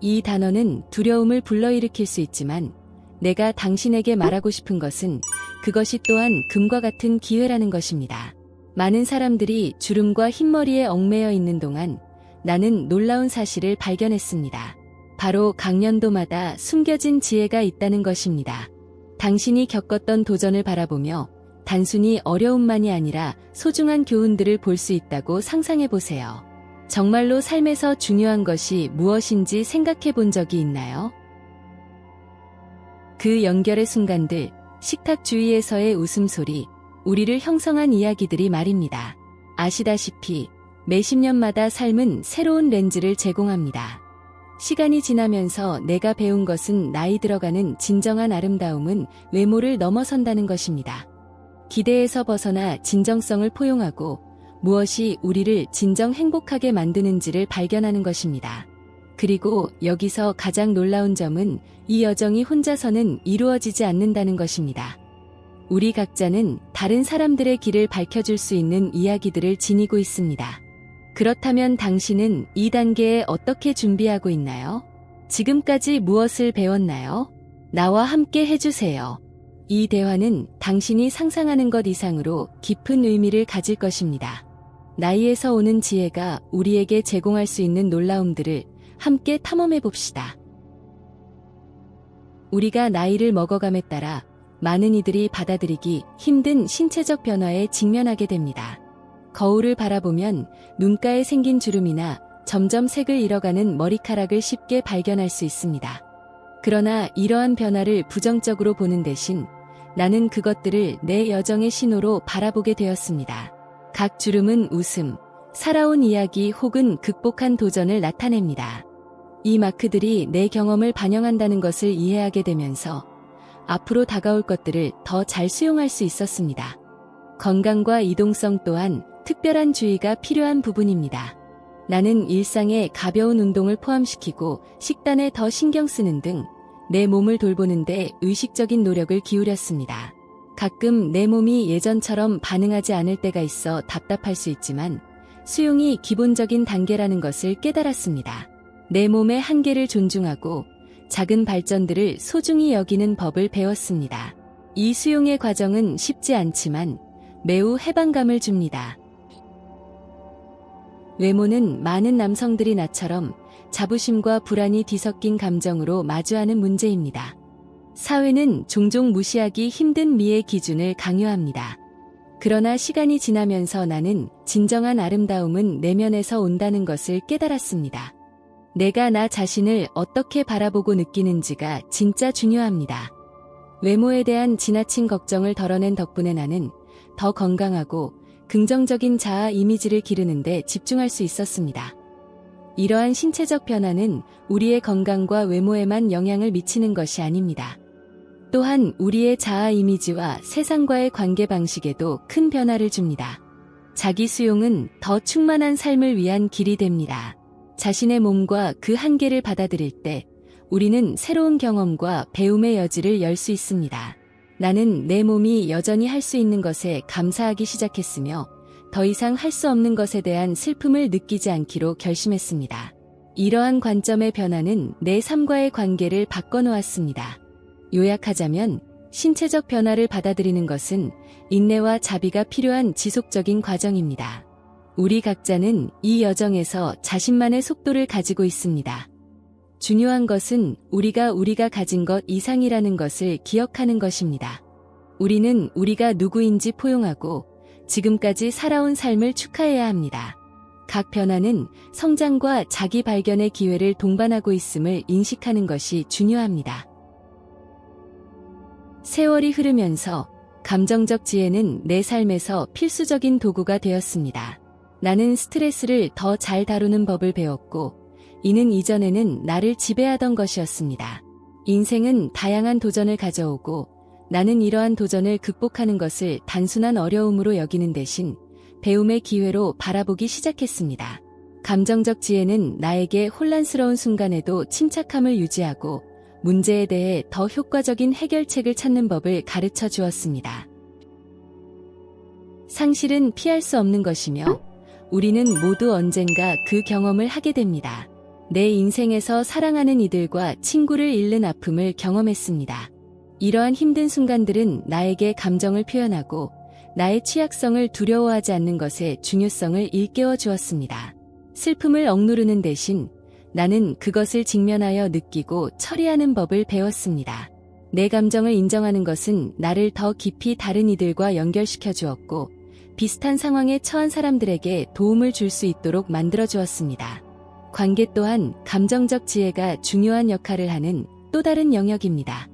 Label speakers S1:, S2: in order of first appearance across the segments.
S1: 이 단어는 두려움을 불러일으킬 수 있지만 내가 당신에게 말하고 싶은 것은 그것이 또한 금과 같은 기회라는 것입니다. 많은 사람들이 주름과 흰머리에 얽매여 있는 동안 나는 놀라운 사실을 발견했습니다. 바로 강년도마다 숨겨진 지혜가 있다는 것입니다. 당신이 겪었던 도전을 바라보며 단순히 어려움만이 아니라 소중한 교훈들을 볼 수 있다고 상상해 보세요. 정말로 삶에서 중요한 것이 무엇인지 생각해 본 적이 있나요? 그 연결의 순간들, 식탁 주위에서의 웃음소리, 우리를 형성한 이야기들이 말입니다. 아시다시피 매십 년마다 삶은 새로운 렌즈를 제공합니다. 시간이 지나면서 내가 배운 것은 나이 들어가는 진정한 아름다움은 외모를 넘어선다는 것입니다. 기대에서 벗어나 진정성을 포용하고 무엇이 우리를 진정 행복하게 만드는지를 발견하는 것입니다. 그리고 여기서 가장 놀라운 점은 이 여정이 혼자서는 이루어지지 않는다는 것입니다. 우리 각자는 다른 사람들의 길을 밝혀줄 수 있는 이야기들을 지니고 있습니다. 그렇다면 당신은 이 단계에 어떻게 준비하고 있나요? 지금까지 무엇을 배웠나요? 나와 함께 해주세요. 이 대화는 당신이 상상하는 것 이상으로 깊은 의미를 가질 것입니다. 나이에서 오는 지혜가 우리에게 제공할 수 있는 놀라움들을 함께 탐험해 봅시다. 우리가 나이를 먹어감에 따라 많은 이들이 받아들이기 힘든 신체적 변화에 직면하게 됩니다. 거울을 바라보면 눈가에 생긴 주름이나 점점 색을 잃어가는 머리카락을 쉽게 발견할 수 있습니다. 그러나 이러한 변화를 부정적으로 보는 대신 나는 그것들을 내 여정의 신호로 바라보게 되었습니다. 각 주름은 웃음, 살아온 이야기 혹은 극복한 도전을 나타냅니다. 이 마크들이 내 경험을 반영한다는 것을 이해하게 되면서 앞으로 다가올 것들을 더 잘 수용할 수 있었습니다. 건강과 이동성 또한 특별한 주의가 필요한 부분입니다. 나는 일상에 가벼운 운동을 포함시키고 식단에 더 신경 쓰는 등 내 몸을 돌보는데 의식적인 노력을 기울였습니다. 가끔 내 몸이 예전처럼 반응하지 않을 때가 있어 답답할 수 있지만 수용이 기본적인 단계라는 것을 깨달았습니다. 내 몸의 한계를 존중하고 작은 발전들을 소중히 여기는 법을 배웠습니다. 이 수용의 과정은 쉽지 않지만 매우 해방감을 줍니다. 외모는 많은 남성들이 나처럼 자부심과 불안이 뒤섞인 감정으로 마주하는 문제입니다. 사회는 종종 무시하기 힘든 미의 기준을 강요합니다. 그러나 시간이 지나면서 나는 진정한 아름다움은 내면에서 온다는 것을 깨달았습니다. 내가 나 자신을 어떻게 바라보고 느끼는지가 진짜 중요합니다. 외모에 대한 지나친 걱정을 덜어낸 덕분에 나는 더 건강하고 긍정적인 자아 이미지를 기르는 데 집중할 수 있었습니다. 이러한 신체적 변화는 우리의 건강과 외모에만 영향을 미치는 것이 아닙니다. 또한 우리의 자아 이미지와 세상과의 관계 방식에도 큰 변화를 줍니다. 자기 수용은 더 충만한 삶을 위한 길이 됩니다. 자신의 몸과 그 한계를 받아들일 때 우리는 새로운 경험과 배움의 여지를 열 수 있습니다. 나는 내 몸이 여전히 할 수 있는 것에 감사하기 시작했으며 더 이상 할 수 없는 것에 대한 슬픔을 느끼지 않기로 결심했습니다. 이러한 관점의 변화는 내 삶과의 관계를 바꿔놓았습니다. 요약하자면 신체적 변화를 받아들이는 것은 인내와 자비가 필요한 지속적인 과정입니다. 우리 각자는 이 여정에서 자신만의 속도를 가지고 있습니다. 중요한 것은 우리가 가진 것 이상이라는 것을 기억하는 것입니다. 우리는 우리가 누구인지 포용하고 지금까지 살아온 삶을 축하해야 합니다. 각 변화는 성장과 자기 발견의 기회를 동반하고 있음을 인식하는 것이 중요합니다. 세월이 흐르면서 감정적 지혜는 내 삶에서 필수적인 도구가 되었습니다. 나는 스트레스를 더 잘 다루는 법을 배웠고, 이는 이전에는 나를 지배하던 것이었습니다. 인생은 다양한 도전을 가져오고, 나는 이러한 도전을 극복하는 것을 단순한 어려움으로 여기는 대신 배움의 기회로 바라보기 시작했습니다. 감정적 지혜는 나에게 혼란스러운 순간에도 침착함을 유지하고 문제에 대해 더 효과적인 해결책을 찾는 법을 가르쳐 주었습니다. 상실은 피할 수 없는 것이며 우리는 모두 언젠가 그 경험을 하게 됩니다. 내 인생에서 사랑하는 이들과 친구를 잃는 아픔을 경험했습니다. 이러한 힘든 순간들은 나에게 감정을 표현하고 나의 취약성을 두려워하지 않는 것의 중요성을 일깨워 주었습니다. 슬픔을 억누르는 대신 나는 그것을 직면하여 느끼고 처리하는 법을 배웠습니다. 내 감정을 인정하는 것은 나를 더 깊이 다른 이들과 연결시켜 주었고 비슷한 상황에 처한 사람들에게 도움을 줄 수 있도록 만들어 주었습니다. 관계 또한 감정적 지혜가 중요한 역할을 하는 또 다른 영역입니다.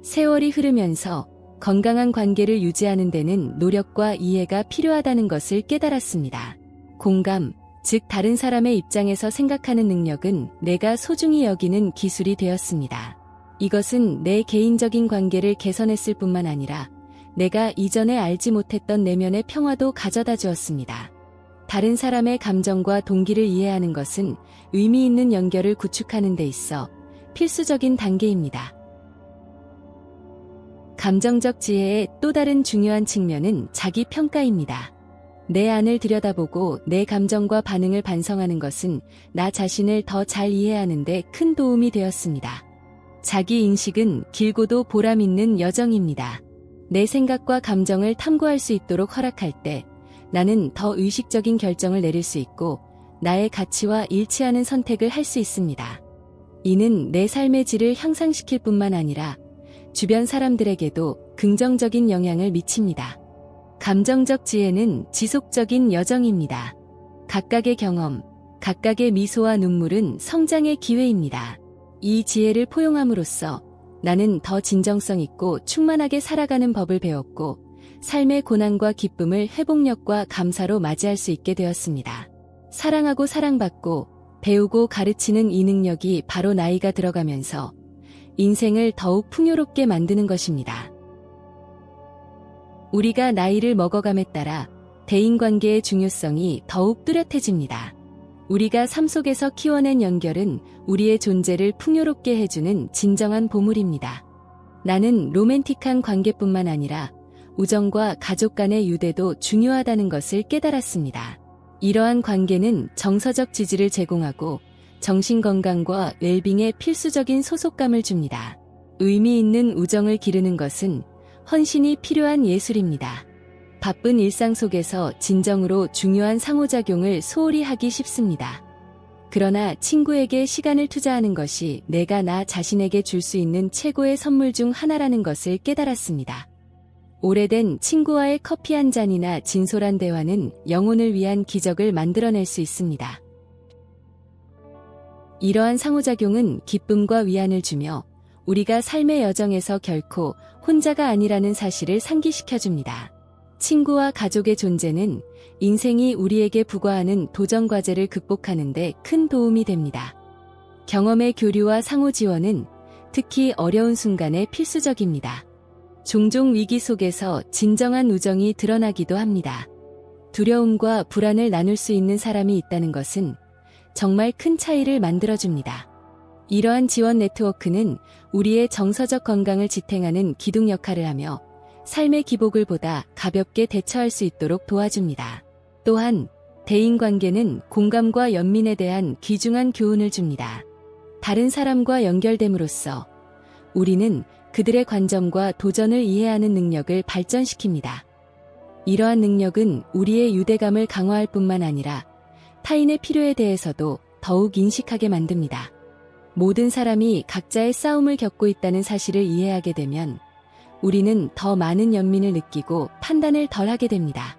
S1: 세월이 흐르면서 건강한 관계를 유지하는 데는 노력과 이해가 필요하다는 것을 깨달았습니다. 공감, 즉 다른 사람의 입장에서 생각하는 능력은 내가 소중히 여기는 기술이 되었습니다. 이것은 내 개인적인 관계를 개선했을 뿐만 아니라 내가 이전에 알지 못했던 내면의 평화도 가져다 주었습니다. 다른 사람의 감정과 동기를 이해하는 것은 의미 있는 연결을 구축하는 데 있어 필수적인 단계입니다. 감정적 지혜의 또 다른 중요한 측면은 자기 평가입니다. 내 안을 들여다보고 내 감정과 반응을 반성하는 것은 나 자신을 더 잘 이해하는 데 큰 도움이 되었습니다. 자기 인식은 길고도 보람 있는 여정입니다. 내 생각과 감정을 탐구할 수 있도록 허락할 때 나는 더 의식적인 결정을 내릴 수 있고 나의 가치와 일치하는 선택을 할 수 있습니다. 이는 내 삶의 질을 향상시킬 뿐만 아니라 주변 사람들에게도 긍정적인 영향을 미칩니다. 감정적 지혜는 지속적인 여정입니다. 각각의 경험, 각각의 미소와 눈물은 성장의 기회입니다. 이 지혜를 포용함으로써 나는 더 진정성 있고 충만하게 살아가는 법을 배웠고 삶의 고난과 기쁨을 회복력과 감사로 맞이할 수 있게 되었습니다. 사랑하고 사랑받고 배우고 가르치는 이 능력이 바로 나이가 들어가면서 인생을 더욱 풍요롭게 만드는 것입니다. 우리가 나이를 먹어감에 따라 대인관계의 중요성이 더욱 뚜렷해집니다. 우리가 삶 속에서 키워낸 연결은 우리의 존재를 풍요롭게 해주는 진정한 보물입니다. 나는 로맨틱한 관계뿐만 아니라 우정과 가족 간의 유대도 중요하다는 것을 깨달았습니다. 이러한 관계는 정서적 지지를 제공하고 정신건강과 웰빙에 필수적인 소속감을 줍니다. 의미 있는 우정을 기르는 것은 헌신이 필요한 예술입니다. 바쁜 일상 속에서 진정으로 중요한 상호작용을 소홀히 하기 쉽습니다. 그러나 친구에게 시간을 투자하는 것이 내가 나 자신에게 줄 수 있는 최고의 선물 중 하나라는 것을 깨달았습니다. 오래된 친구와의 커피 한 잔이나 진솔한 대화는 영혼을 위한 기적을 만들어낼 수 있습니다. 이러한 상호작용은 기쁨과 위안을 주며 우리가 삶의 여정에서 결코 혼자가 아니라는 사실을 상기시켜줍니다. 친구와 가족의 존재는 인생이 우리에게 부과하는 도전 과제를 극복하는 데 큰 도움이 됩니다. 경험의 교류와 상호 지원은 특히 어려운 순간에 필수적입니다. 종종 위기 속에서 진정한 우정이 드러나기도 합니다. 두려움과 불안을 나눌 수 있는 사람이 있다는 것은 정말 큰 차이를 만들어줍니다. 이러한 지원 네트워크는 우리의 정서적 건강을 지탱하는 기둥 역할을 하며 삶의 기복을 보다 가볍게 대처할 수 있도록 도와줍니다. 또한 대인관계는 공감과 연민에 대한 귀중한 교훈을 줍니다. 다른 사람과 연결됨으로써 우리는 그들의 관점과 도전을 이해하는 능력을 발전시킵니다. 이러한 능력은 우리의 유대감을 강화할 뿐만 아니라 타인의 필요에 대해서도 더욱 인식하게 만듭니다. 모든 사람이 각자의 싸움을 겪고 있다는 사실을 이해하게 되면 우리는 더 많은 연민을 느끼고 판단을 덜하게 됩니다.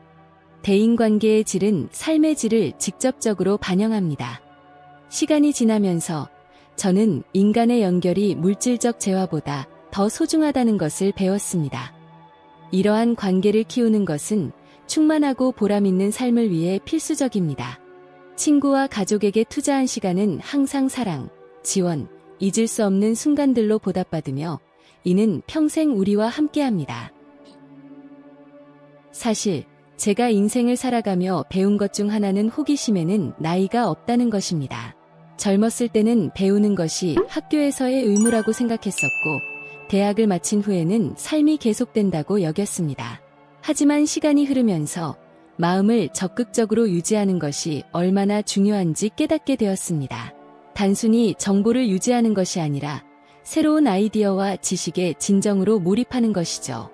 S1: 대인관계의 질은 삶의 질을 직접적으로 반영합니다. 시간이 지나면서 저는 인간의 연결이 물질적 재화보다 더 소중하다는 것을 배웠습니다. 이러한 관계를 키우는 것은 충만하고 보람 있는 삶을 위해 필수적입니다. 친구와 가족에게 투자한 시간은 항상 사랑, 지원, 잊을 수 없는 순간들로 보답받으며 이는 평생 우리와 함께합니다. 사실 제가 인생을 살아가며 배운 것 중 하나는 호기심에는 나이가 없다는 것입니다. 젊었을 때는 배우는 것이 학교에서의 의무라고 생각했었고 대학을 마친 후에는 삶이 계속된다고 여겼습니다. 하지만 시간이 흐르면서 마음을 적극적으로 유지하는 것이 얼마나 중요한지 깨닫게 되었습니다. 단순히 정보를 유지하는 것이 아니라 새로운 아이디어와 지식에 진정으로 몰입하는 것이죠.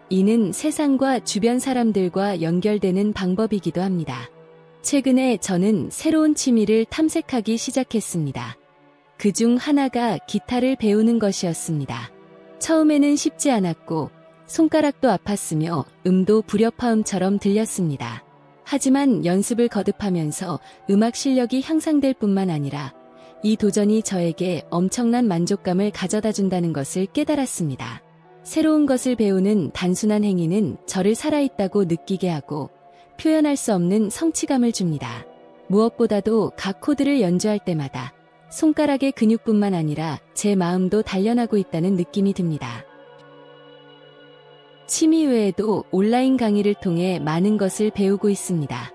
S1: 이는 세상과 주변 사람들과 연결되는 방법이기도 합니다. 최근에 저는 새로운 취미를 탐색하기 시작했습니다. 그중 하나가 기타를 배우는 것이었습니다. 처음에는 쉽지 않았고 손가락도 아팠으며 음도 불협화음처럼 들렸습니다. 하지만 연습을 거듭하면서 음악 실력이 향상될 뿐만 아니라 이 도전이 저에게 엄청난 만족감을 가져다 준다는 것을 깨달았습니다. 새로운 것을 배우는 단순한 행위는 저를 살아있다고 느끼게 하고 표현할 수 없는 성취감을 줍니다. 무엇보다도 각 코드를 연주할 때마다 손가락의 근육뿐만 아니라 제 마음도 단련하고 있다는 느낌이 듭니다. 취미 외에도 온라인 강의를 통해 많은 것을 배우고 있습니다.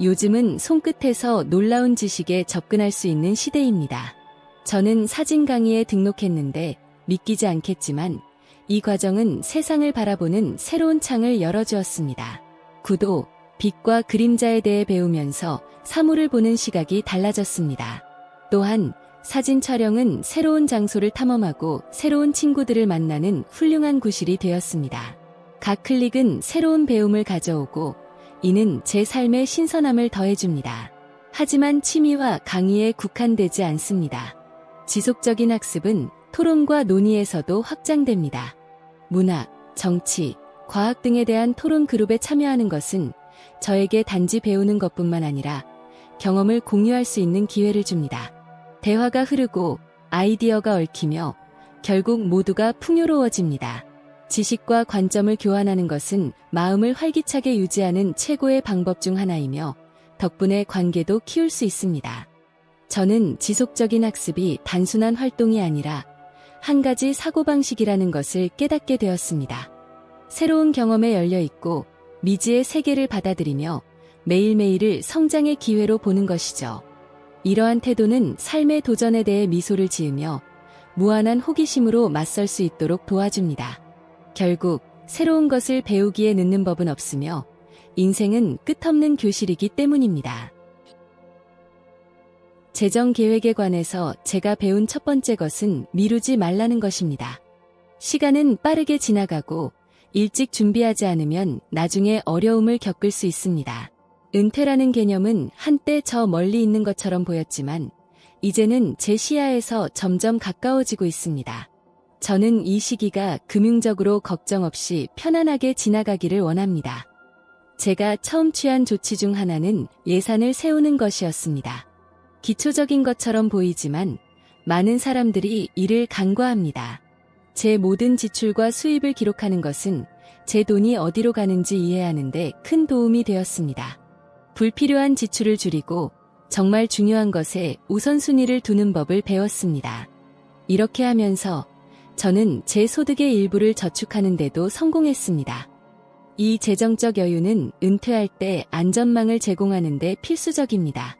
S1: 요즘은 손끝에서 놀라운 지식에 접근할 수 있는 시대입니다. 저는 사진 강의에 등록했는데 믿기지 않겠지만 이 과정은 세상을 바라보는 새로운 창을 열어주었습니다. 구도, 빛과 그림자에 대해 배우면서 사물을 보는 시각이 달라졌습니다. 또한 사진 촬영은 새로운 장소를 탐험하고 새로운 친구들을 만나는 훌륭한 구실이 되었습니다. 각 클릭은 새로운 배움을 가져오고 이는 제 삶에 신선함을 더해줍니다. 하지만 취미와 강의에 국한되지 않습니다. 지속적인 학습은 토론과 논의에서도 확장됩니다. 문학, 정치, 과학 등에 대한 토론 그룹에 참여하는 것은 저에게 단지 배우는 것뿐만 아니라 경험을 공유할 수 있는 기회를 줍니다. 대화가 흐르고 아이디어가 얽히며 결국 모두가 풍요로워집니다. 지식과 관점을 교환하는 것은 마음을 활기차게 유지하는 최고의 방법 중 하나이며 덕분에 관계도 키울 수 있습니다. 저는 지속적인 학습이 단순한 활동이 아니라 한 가지 사고방식이라는 것을 깨닫게 되었습니다. 새로운 경험에 열려 있고 미지의 세계를 받아들이며 매일매일을 성장의 기회로 보는 것이죠. 이러한 태도는 삶의 도전에 대해 미소를 지으며 무한한 호기심으로 맞설 수 있도록 도와줍니다. 결국 새로운 것을 배우기에 늦는 법은 없으며 인생은 끝없는 교실이기 때문입니다. 재정 계획에 관해서 제가 배운 첫 번째 것은 미루지 말라는 것입니다. 시간은 빠르게 지나가고 일찍 준비하지 않으면 나중에 어려움을 겪을 수 있습니다. 은퇴라는 개념은 한때 저 멀리 있는 것처럼 보였지만 이제는 제 시야에서 점점 가까워지고 있습니다. 저는 이 시기가 금융적으로 걱정 없이 편안하게 지나가기를 원합니다. 제가 처음 취한 조치 중 하나는 예산을 세우는 것이었습니다. 기초적인 것처럼 보이지만 많은 사람들이 이를 간과합니다. 제 모든 지출과 수입을 기록하는 것은 제 돈이 어디로 가는지 이해하는 데 큰 도움이 되었습니다. 불필요한 지출을 줄이고 정말 중요한 것에 우선순위를 두는 법을 배웠습니다. 이렇게 하면서 저는 제 소득의 일부를 저축하는 데도 성공했습니다. 이 재정적 여유는 은퇴할 때 안전망을 제공하는 데 필수적입니다.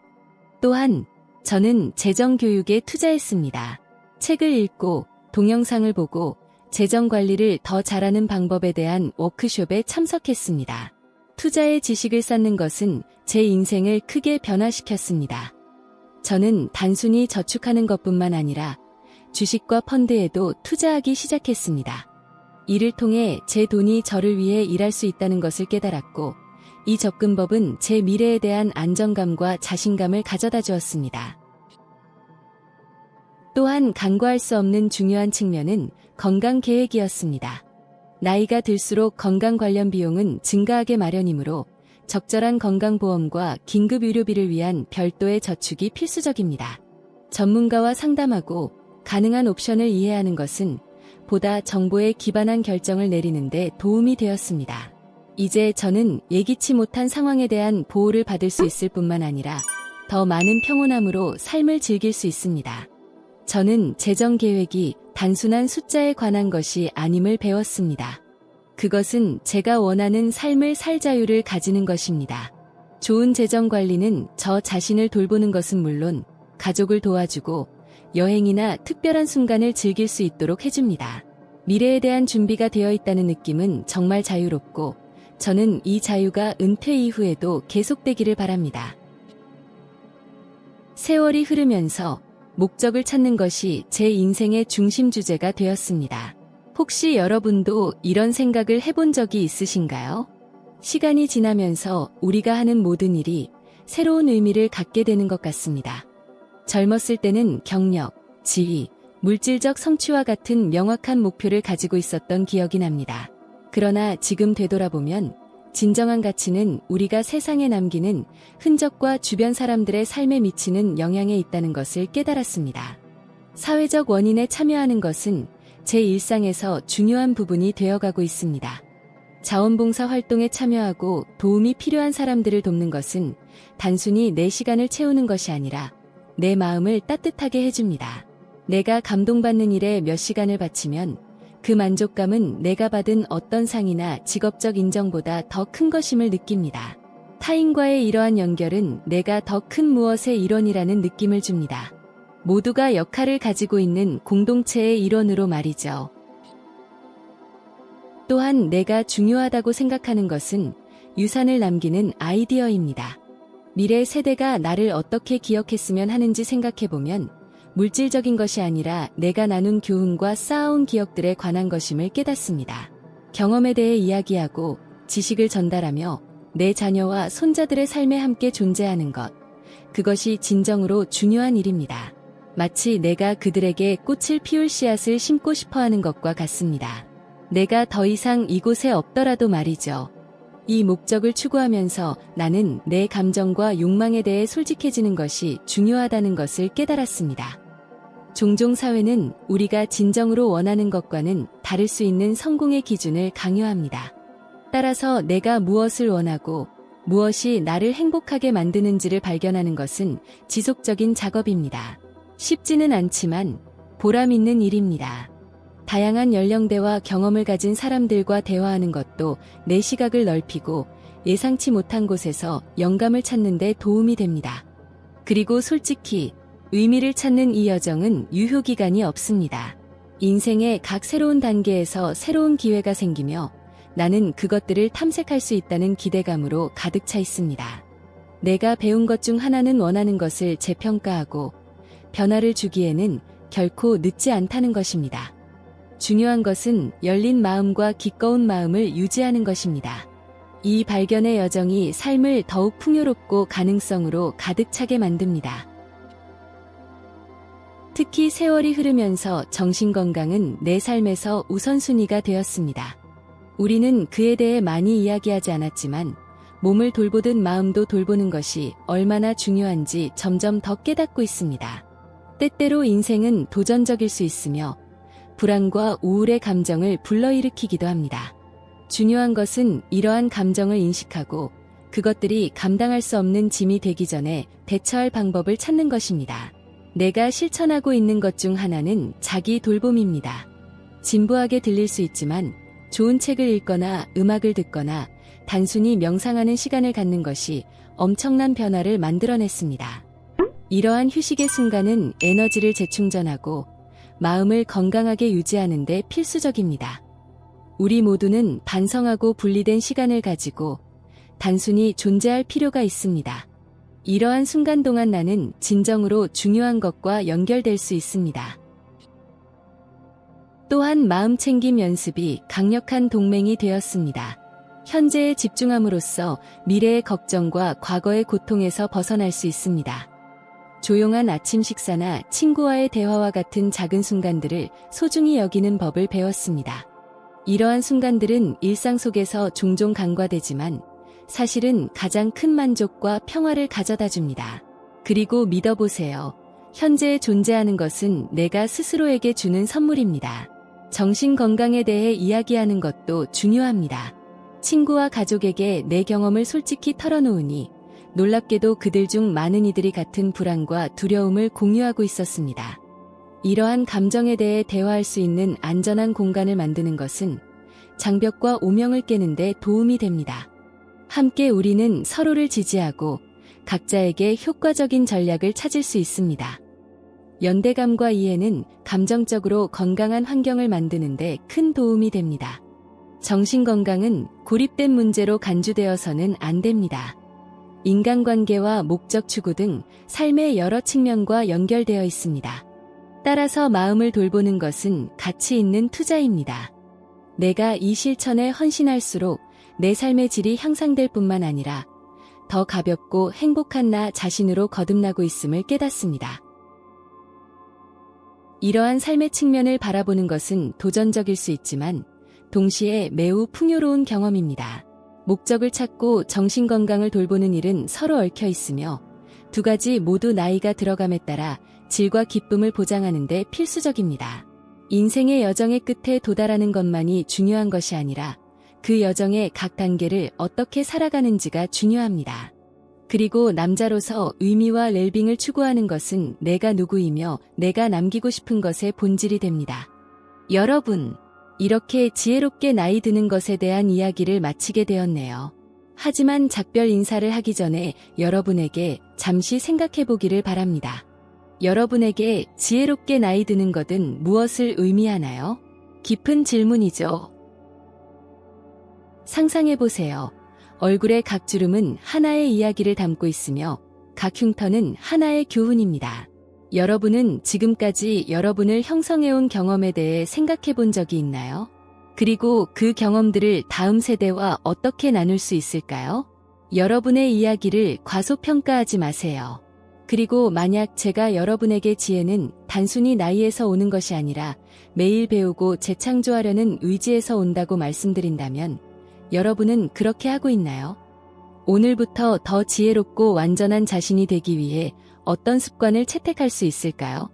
S1: 또한 저는 재정 교육에 투자했습니다. 책을 읽고 동영상을 보고 재정 관리를 더 잘하는 방법에 대한 워크숍에 참석했습니다. 투자의 지식을 쌓는 것은 제 인생을 크게 변화시켰습니다. 저는 단순히 저축하는 것뿐만 아니라 주식과 펀드에도 투자하기 시작했습니다. 이를 통해 제 돈이 저를 위해 일할 수 있다는 것을 깨달았고 이 접근법은 제 미래에 대한 안정감과 자신감을 가져다 주었습니다. 또한 간과할 수 없는 중요한 측면은 건강 계획이었습니다. 나이가 들수록 건강 관련 비용은 증가하게 마련이므로 적절한 건강보험과 긴급 의료비를 위한 별도의 저축이 필수적입니다. 전문가와 상담하고 가능한 옵션을 이해하는 것은 보다 정보에 기반한 결정을 내리는 데 도움이 되었습니다. 이제 저는 예기치 못한 상황에 대한 보호를 받을 수 있을 뿐만 아니라 더 많은 평온함으로 삶을 즐길 수 있습니다. 저는 재정 계획이 단순한 숫자에 관한 것이 아님을 배웠습니다. 그것은 제가 원하는 삶을 살 자유를 가지는 것입니다. 좋은 재정 관리는 저 자신을 돌보는 것은 물론 가족을 도와주고 여행이나 특별한 순간을 즐길 수 있도록 해줍니다. 미래에 대한 준비가 되어 있다는 느낌은 정말 자유롭고 저는 이 자유가 은퇴 이후에도 계속되기를 바랍니다. 세월이 흐르면서 목적을 찾는 것이 제 인생의 중심 주제가 되었습니다. 혹시 여러분도 이런 생각을 해본 적이 있으신가요? 시간이 지나면서 우리가 하는 모든 일이 새로운 의미를 갖게 되는 것 같습니다. 젊었을 때는 경력, 지위, 물질적 성취와 같은 명확한 목표를 가지고 있었던 기억이 납니다. 그러나 지금 되돌아보면 진정한 가치는 우리가 세상에 남기는 흔적과 주변 사람들의 삶에 미치는 영향에 있다는 것을 깨달았습니다. 사회적 원인에 참여하는 것은 제 일상에서 중요한 부분이 되어가고 있습니다. 자원봉사 활동에 참여하고 도움이 필요한 사람들을 돕는 것은 단순히 내 시간을 채우는 것이 아니라 내 마음을 따뜻하게 해줍니다. 내가 감동받는 일에 몇 시간을 바치면 그 만족감은 내가 받은 어떤 상이나 직업적 인정보다 더 큰 것임을 느낍니다. 타인과의 이러한 연결은 내가 더 큰 무엇의 일원이라는 느낌을 줍니다. 모두가 역할을 가지고 있는 공동체의 일원으로 말이죠. 또한 내가 중요하다고 생각하는 것은 유산을 남기는 아이디어입니다. 미래 세대가 나를 어떻게 기억했으면 하는지 생각해보면 물질적인 것이 아니라 내가 나눈 교훈과 쌓아온 기억들에 관한 것임을 깨닫습니다. 경험에 대해 이야기하고 지식을 전달하며 내 자녀와 손자들의 삶에 함께 존재하는 것, 그것이 진정으로 중요한 일입니다. 마치 내가 그들에게 꽃을 피울 씨앗을 심고 싶어 하는 것과 같습니다. 내가 더 이상 이곳에 없더라도 말이죠. 이 목적을 추구하면서 나는 내 감정과 욕망에 대해 솔직해지는 것이 중요하다는 것을 깨달았습니다. 종종 사회는 우리가 진정으로 원하는 것과는 다를 수 있는 성공의 기준을 강요합니다. 따라서 내가 무엇을 원하고 무엇이 나를 행복하게 만드는지를 발견하는 것은 지속적인 작업입니다. 쉽지는 않지만 보람 있는 일입니다. 다양한 연령대와 경험을 가진 사람들과 대화하는 것도 내 시각을 넓히고 예상치 못한 곳에서 영감을 찾는 데 도움이 됩니다. 그리고 솔직히 의미를 찾는 이 여정은 유효기간이 없습니다. 인생의 각 새로운 단계에서 새로운 기회가 생기며 나는 그것들을 탐색할 수 있다는 기대감으로 가득 차 있습니다. 내가 배운 것 중 하나는 원하는 것을 재평가하고 변화를 주기에는 결코 늦지 않다는 것입니다. 중요한 것은 열린 마음과 기꺼운 마음을 유지하는 것입니다. 이 발견의 여정이 삶을 더욱 풍요롭고 가능성으로 가득 차게 만듭니다. 특히 세월이 흐르면서 정신건강은 내 삶에서 우선순위가 되었습니다. 우리는 그에 대해 많이 이야기하지 않았지만 몸을 돌보듯 마음도 돌보는 것이 얼마나 중요한지 점점 더 깨닫고 있습니다. 때때로 인생은 도전적일 수 있으며 불안과 우울의 감정을 불러일으키기도 합니다. 중요한 것은 이러한 감정을 인식하고 그것들이 감당할 수 없는 짐이 되기 전에 대처할 방법을 찾는 것입니다. 내가 실천하고 있는 것 중 하나는 자기 돌봄입니다. 진부하게 들릴 수 있지만 좋은 책을 읽거나 음악을 듣거나 단순히 명상하는 시간을 갖는 것이 엄청난 변화를 만들어냈습니다. 이러한 휴식의 순간은 에너지를 재충전하고 마음을 건강하게 유지하는 데 필수적입니다. 우리 모두는 반성하고 분리된 시간을 가지고 단순히 존재할 필요가 있습니다. 이러한 순간 동안 나는 진정으로 중요한 것과 연결될 수 있습니다. 또한 마음챙김 연습이 강력한 동맹이 되었습니다. 현재에 집중함으로써 미래의 걱정과 과거의 고통에서 벗어날 수 있습니다. 조용한 아침 식사나 친구와의 대화와 같은 작은 순간들을 소중히 여기는 법을 배웠습니다. 이러한 순간들은 일상 속에서 종종 간과되지만 사실은 가장 큰 만족과 평화를 가져다 줍니다. 그리고 믿어보세요. 현재에 존재하는 것은 내가 스스로에게 주는 선물입니다. 정신 건강에 대해 이야기하는 것도 중요합니다. 친구와 가족에게 내 경험을 솔직히 털어놓으니 놀랍게도 그들 중 많은 이들이 같은 불안과 두려움을 공유하고 있었습니다. 이러한 감정에 대해 대화할 수 있는 안전한 공간을 만드는 것은 장벽과 오명을 깨는 데 도움이 됩니다. 함께 우리는 서로를 지지하고 각자에게 효과적인 전략을 찾을 수 있습니다. 연대감과 이해는 감정적으로 건강한 환경을 만드는 데 큰 도움이 됩니다. 정신건강은 고립된 문제로 간주되어서는 안 됩니다. 인간관계와 목적 추구 등 삶의 여러 측면과 연결되어 있습니다. 따라서 마음을 돌보는 것은 가치 있는 투자입니다. 내가 이 실천에 헌신할수록 내 삶의 질이 향상될 뿐만 아니라 더 가볍고 행복한 나 자신으로 거듭나고 있음을 깨닫습니다. 이러한 삶의 측면을 바라보는 것은 도전적일 수 있지만 동시에 매우 풍요로운 경험입니다. 목적을 찾고 정신건강을 돌보는 일은 서로 얽혀 있으며 두 가지 모두 나이가 들어감에 따라 질과 기쁨을 보장하는 데 필수적입니다. 인생의 여정의 끝에 도달하는 것만이 중요한 것이 아니라 그 여정의 각 단계를 어떻게 살아가는지가 중요합니다. 그리고 남자로서 의미와 웰빙을 추구하는 것은 내가 누구이며 내가 남기고 싶은 것의 본질이 됩니다. 여러분, 이렇게 지혜롭게 나이 드는 것에 대한 이야기를 마치게 되었네요. 하지만 작별 인사를 하기 전에 여러분에게 잠시 생각해 보기를 바랍니다. 여러분에게 지혜롭게 나이 드는 것은 무엇을 의미하나요? 깊은 질문이죠. 상상해 보세요. 얼굴의 각 주름은 하나의 이야기를 담고 있으며 각 흉터는 하나의 교훈입니다. 여러분은 지금까지 여러분을 형성해온 경험에 대해 생각해 본 적이 있나요? 그리고 그 경험들을 다음 세대와 어떻게 나눌 수 있을까요? 여러분의 이야기를 과소평가하지 마세요. 그리고 만약 제가 여러분에게 지혜는 단순히 나이에서 오는 것이 아니라 매일 배우고 재창조하려는 의지에서 온다고 말씀드린다면 여러분은 그렇게 하고 있나요? 오늘부터 더 지혜롭고 완전한 자신이 되기 위해 어떤 습관을 채택할 수 있을까요?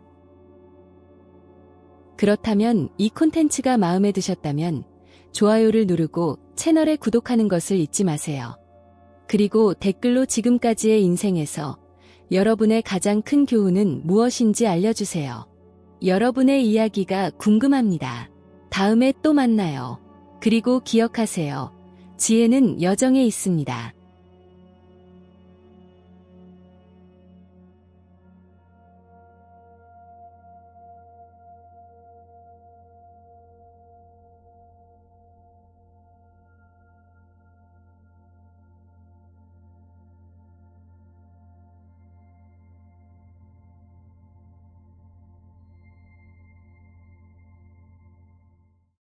S1: 그렇다면 이 콘텐츠가 마음에 드셨다면 좋아요를 누르고 채널에 구독하는 것을 잊지 마세요. 그리고 댓글로 지금까지의 인생에서 여러분의 가장 큰 교훈은 무엇인지 알려주세요. 여러분의 이야기가 궁금합니다. 다음에 또 만나요. 그리고 기억하세요. 지혜는 여정에 있습니다.